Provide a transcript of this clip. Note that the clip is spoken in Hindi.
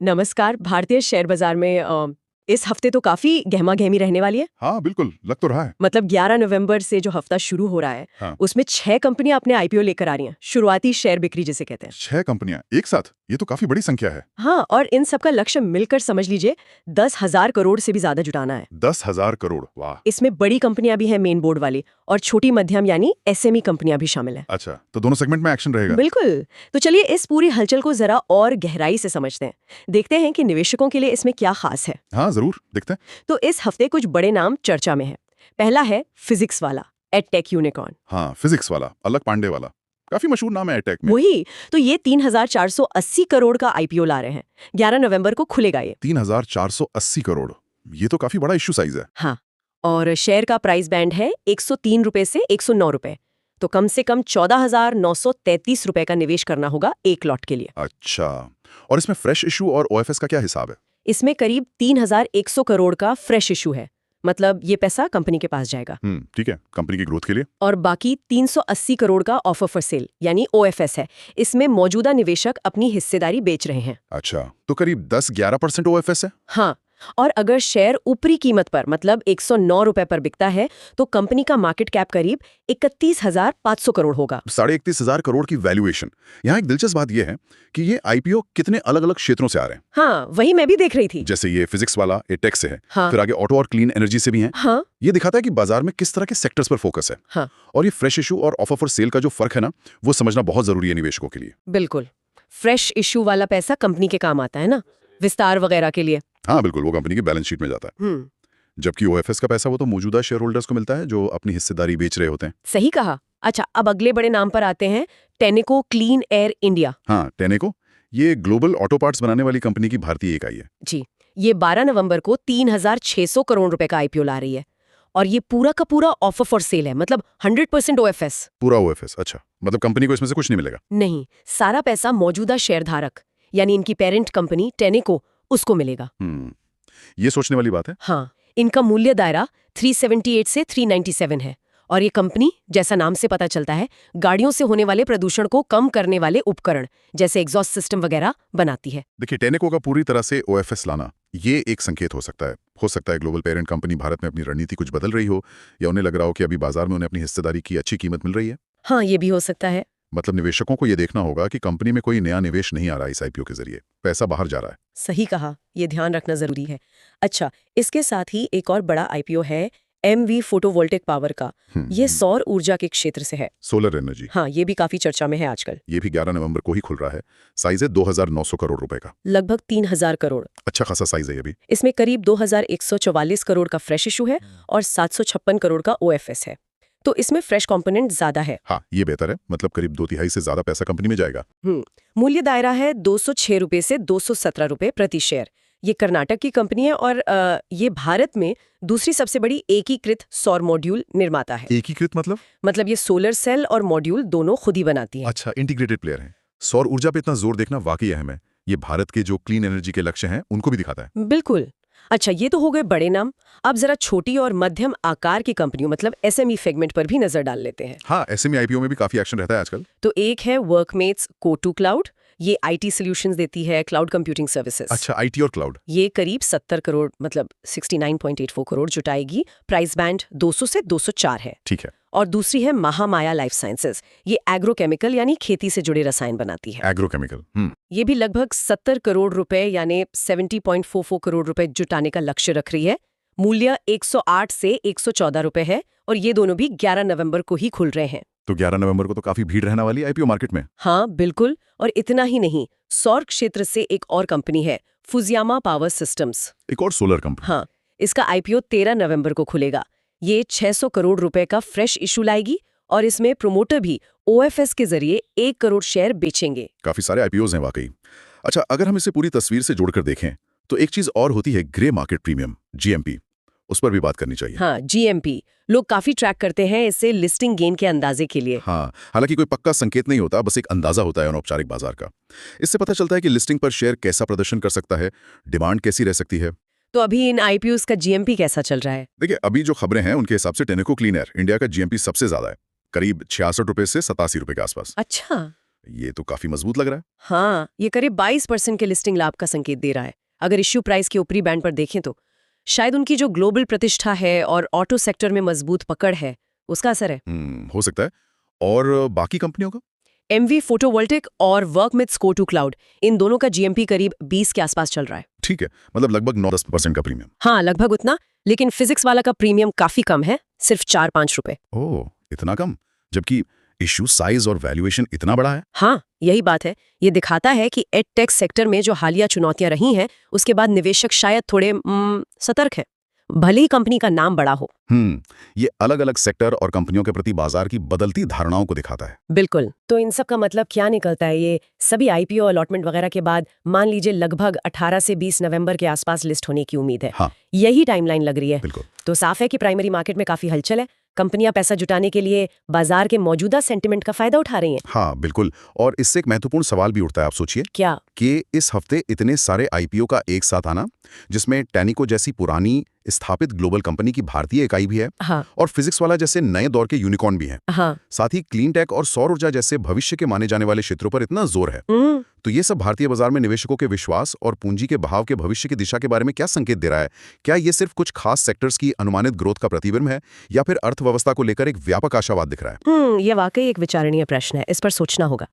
नमस्कार। भारतीय शेयर बाजार में इस हफ्ते तो काफी गहमा-गहमी रहने वाली है। हाँ बिल्कुल, लग तो रहा है। मतलब 11 नवंबर से जो हफ्ता शुरू हो रहा है, हाँ। उसमें 6 कंपनियां अपने आईपीओ लेकर आ रही हैं। शुरुआती शेयर बिक्री जिसे कहते हैं। 6 कंपनियां एक साथ, ये तो काफी बड़ी संख्या है। हाँ, और इन सबका लक्ष्य मिलकर समझ लीजिए 10,000 करोड़ से भी ज्यादा जुटाना है। 10,000 करोड़, वाह। इसमें बड़ी कंपनियां भी हैं मेन बोर्ड वाली, और छोटी मध्यम यानी एसएमई कंपनियां भी शामिल हैं। अच्छा, तो दोनों सेगमेंट में एक्शन रहेगा। बिल्कुल। तो चलिए इस पूरी हलचल को जरा और गहराई से समझते हैं। देखते हैं कि निवेशकों के लिए इसमें क्या खास है। हाँ जरूर, देखते हैं। तो इस हफ्ते कुछ बड़े नाम चर्चा में है। पहला है फिजिक्स वाला, एडटेक यूनिकॉर्न। हाँ, फिजिक्स वाला, अलक पांडे वाला, काफी मशहूर नाम है एटेक में। वही तो, ये 3,480 करोड़ का आईपीओ ला रहे हैं। 11 नवंबर को खुलेगा ये। 3,480 करोड़, ये तो काफी बड़ा इश्यू साइज है। हाँ, और शेयर का प्राइस बैंड है 103 रुपए से 109 रुपए। तो कम से कम 14,933 रुपए का निवेश करना होगा एक लॉट के लिए। अच्छा, और इसमें फ्रेश इशू और ओएफएस का क्या हिसाब है? इसमें करीब 3,100 करोड़ का फ्रेश इशू है। मतलब ये पैसा कंपनी के पास जाएगा। ठीक है, कंपनी की ग्रोथ के लिए। और बाकी 380 करोड़ का ऑफर फॉर सेल यानी ओएफएस है। इसमें मौजूदा निवेशक अपनी हिस्सेदारी बेच रहे हैं। अच्छा, तो करीब 10-11% ओएफएस है। हाँ, और अगर शेयर ऊपरी कीमत पर मतलब 109 रुपए पर बिकता है तो कंपनी का मार्केट कैप करीब 31,500 करोड़ होगा। 31,500 करोड़ की वैल्यूएशन। यहाँ एक दिलचस्प बात यह है कि ये आईपीओ कितने अलग-अलग क्षेत्रों से आ रहे हैं। हाँ, वही मैं भी देख रही थी। जैसे ये फिजिक्स वाला एटेक से है। हाँ। फिर आगे ऑटो और क्लीन एनर्जी से भी है। हाँ। ये दिखाता है कि बाजार में किस तरह के सेक्टर्स पर फोकस है। हाँ। और ये फ्रेश इशू और ऑफर फॉर सेल का जो फर्क है ना, वो समझना बहुत जरूरी है निवेशकों के लिए। बिल्कुल। फ्रेश इशू वाला पैसा कंपनी के काम आता है ना, विस्तार वगैरह के लिए। हाँ बिल्कुल, वो कंपनी की बैलेंस शीट में जाता है। जबकि ओएफएस का पैसा वो तो मौजूदा शेयर होल्डर्स को मिलता है जो अपनी हिस्सेदारी बेच रहे होते हैं। सही कहा। अच्छा, अब अगले बड़े नाम पर आते हैं, टेनेको क्लीन एयर इंडिया। हाँ, टेनेको, ये ग्लोबल ऑटो पार्ट्स बनाने वाली कंपनी की भारतीय इकाई है। जी, ये 12 नवंबर को 3,600 करोड़ रुपए का आईपीओ ला रही है। और ये पूरा का पूरा ऑफर फॉर सेल है, मतलब 100% ओएफएस। पूरा ओएफएस, अच्छा, मतलब कंपनी को इसमें से कुछ नहीं मिलेगा। नहीं, सारा पैसा मौजूदा शेयरधारक यानी इनकी पेरेंट कंपनी टेनेको, उसको मिलेगा। ये सोचने वाली बात है। हाँ, इनका मूल्य दायरा 378 से 397 है। और ये कंपनी, जैसा नाम से पता चलता है, गाड़ियों से होने वाले प्रदूषण को कम करने वाले उपकरण जैसे एग्जॉस्ट सिस्टम वगैरह बनाती है। देखिए, टेनेको का पूरी तरह से ओएफएस लाना, ये एक संकेत हो सकता है। हो सकता है ग्लोबल पेरेंट कंपनी भारत में अपनी रणनीति कुछ बदल रही हो, या उन्हें लग रहा हो कि अभी बाजार में उन्हें अपनी हिस्सेदारी की अच्छी कीमत मिल रही है। हाँ, ये भी हो सकता है। मतलब निवेशकों को ये देखना होगा कि कंपनी में कोई नया निवेश नहीं आ रहा इस आईपीओ के जरिए, पैसा बाहर जा रहा है। सही कहा, ये ध्यान रखना जरूरी है। अच्छा, इसके साथ ही एक और बड़ा आईपीओ है एमवी फोटोवोल्टिक पावर का। ये सौर ऊर्जा के क्षेत्र से है। Solar energy. हाँ, ये भी काफी चर्चा में है आजकल। ये भी 11 नवंबर को ही खुल रहा है। साइज है 2,900 करोड़ रुपए का। लगभग 3,000 करोड़। अच्छा खासा साइज है ये भी। इसमें करीब 2,144 करोड़ का फ्रेश इशू है और 756 करोड़ का ओएफएस है। तो इसमें फ्रेश कंपोनेंट ज्यादा है। हाँ, ये बेहतर है, मतलब करीब 2/3 से ज्यादा पैसा कंपनी में जाएगा। मूल्य दायरा है 206 रुपए से 217 रुपए प्रति शेयर। ये कर्नाटक की कंपनी है और ये भारत में दूसरी सबसे बड़ी एकीकृत सौर मॉड्यूल निर्माता है। एकीकृत मतलब ये सोलर सेल और मॉड्यूल दोनों खुद ही बनाती है। अच्छा, इंटीग्रेटेड प्लेयर है। सौर ऊर्जा पे इतना जोर देखना वाकई अहम है। ये भारत के जो क्लीन एनर्जी के लक्ष्य हैं उनको भी दिखाता है। बिल्कुल। अच्छा, ये तो हो गए बड़े नाम। अब जरा छोटी और मध्यम आकार की कंपनियों मतलब एसएमई सेगमेंट पर भी नजर डाल लेते हैं। हाँ, एसएमई आईपीओ में भी काफी एक्शन रहता है आजकल। तो एक है वर्कमेट्स कोटू क्लाउड। ये आईटी सॉल्यूशंस देती है, क्लाउड कंप्यूटिंग सर्विसेज। अच्छा, आईटी और क्लाउड। ये करीब 70 करोड़ मतलब 69.84 करोड़ जुटाएगी। प्राइस बैंड 200 से 204 है। ठीक है। और दूसरी है महामाया लाइफ साइंसेज। ये एग्रोकेमिकल यानी खेती से जुड़े रसायन बनाती है। एग्रोकेमिकल। ये भी लगभग 70 करोड़ रुपए यानी 70.44 करोड़ रुपए जुटाने का लक्ष्य रख रही है। मूल्य 108 से 114 रुपए है और ये दोनों भी 11 नवंबर को ही खुल रहे हैं। तो 11 नवंबर को तो काफी भीड़ रहने वाली है आईपीओ मार्केट में। हाँ बिल्कुल, और इतना ही नहीं, सौर क्षेत्र से एक और कंपनी है फुजियामा पावर सिस्टम्स। एक और सोलर कंपनी। हाँ, इसका आईपीओ 13 नवंबर को खुलेगा। ये 600 करोड़ रुपए का फ्रेश इशू लाएगी और इसमें प्रमोटर भी ओएफएस के जरिए 1 करोड़ शेयर बेचेंगे। काफी सारे आईपीओज हैं वाकई। अच्छा, अगर हम इसे पूरी तस्वीर से जोड़कर देखें तो एक चीज और होती है ग्रे मार्केट प्रीमियम, जीएमपी। उस पर भी बात करनी चाहिए। हाँ, जीएमपी लोग काफी ट्रैक करते हैं इसे लिस्टिंग गेन के अंदाजे के लिए। हाँ, हालांकि कोई पक्का संकेत नहीं होता, बस एक अंदाजा होता है अनौपचारिक बाजार का। इससे पता चलता है कि लिस्टिंग पर शेयर कैसा प्रदर्शन कर सकता है, डिमांड कैसी रह सकती है। तो अभी इन आईपीओस का जीएमपी कैसा चल रहा है? देखिए, अभी जो खबरें हैं उनके हिसाब से टेनेको क्लीन एयर इंडिया का जीएमपी सबसे ज्यादा है, करीब 66 रुपए से 87 रुपए के आसपास। अच्छा। ये तो काफी मजबूत लग रहा है। हाँ, ये करीब 22% के लिस्टिंग लाभ का संकेत दे रहा है। अगर इश्यू प्राइस के ऊपरी बैंड पर देखें तो शायद उनकी जो ग्लोबल प्रतिष्ठा है और ऑटो सेक्टर में मजबूत पकड़ है, उसका असर है। हो सकता है। और बाकी कंपनियों का? MV फोटोवोल्टिक और वर्कमिथ स्को2 क्लाउड, इन दोनों का GMP करीब 20 के आसपास चल रहा है। ठीक है, मतलब लगभग 9-10% का प्रीमियम। हाँ, लगभग उतना, लेकिन फिजिक्स वाला का प्रीमियम काफी कम है, सिर्फ 4-5 रुपए। ओह, इतना कम, जबकि इश्यू साइज और वैल्यूएशन इतना बड़ा है। हाँ, यही बात है। ये दिखाता है कि एडटेक सेक्टर में जो हालिया चुनौतियां रही हैं, उसके बाद निवेशक शायद थोड़े सतर्क हैं, भले ही कंपनी का नाम बड़ा हो। ये अलग-अलग सेक्टर और कंपनियों के प्रति बाजार की बदलती धारणाओं को दिखाता है। बिल्कुल। तो इन सब का मतलब क्या निकलता है? ये सभी IPO अलॉटमेंट वगैरह के बाद मान लीजिए लगभग 18 से 20 नवंबर के आसपास लिस्ट होने की उम्मीद है। हाँ, यही टाइमलाइन लग रही है। बिल्कुल। तो साफ है कि प्राइमरी मार्केट में काफी हलचल है। कंपनियां पैसा जुटाने के लिए बाजार के मौजूदा सेंटिमेंट का फायदा उठा रही हैं। हाँ, बिल्कुल। और इससे एक महत्वपूर्ण सवाल भी उठता है, आप सोचिए क्या? कि इस हफ्ते इतने सारे IPO का एक साथ आना, जिसमें टैनिको जैसी पुरानी स्थापित ग्लोबल कंपनी की भारतीय इकाई भी है, हाँ, और फिजिक्स वाला जैसे नए दौर के यूनिकॉर्न भी हैं। हाँ। साथ ही क्लीन टेक और सौर ऊर्जा जैसे भविष्य के माने जाने वाले क्षेत्रों पर इतना जोर है। हम्म। तो ये सब भारतीय बाजार में निवेशकों के विश्वास और पूंजी के बहाव के भविष्य की दिशा के बारे में क्या संकेत दे रहा है? क्या ये सिर्फ कुछ खास सेक्टर्स की अनुमानित ग्रोथ का प्रतिबिंब है, या फिर अर्थव्यवस्था को लेकर एक व्यापक आशावाद दिख रहा है? ये वाकई एक विचारणीय प्रश्न है, इस पर सोचना होगा।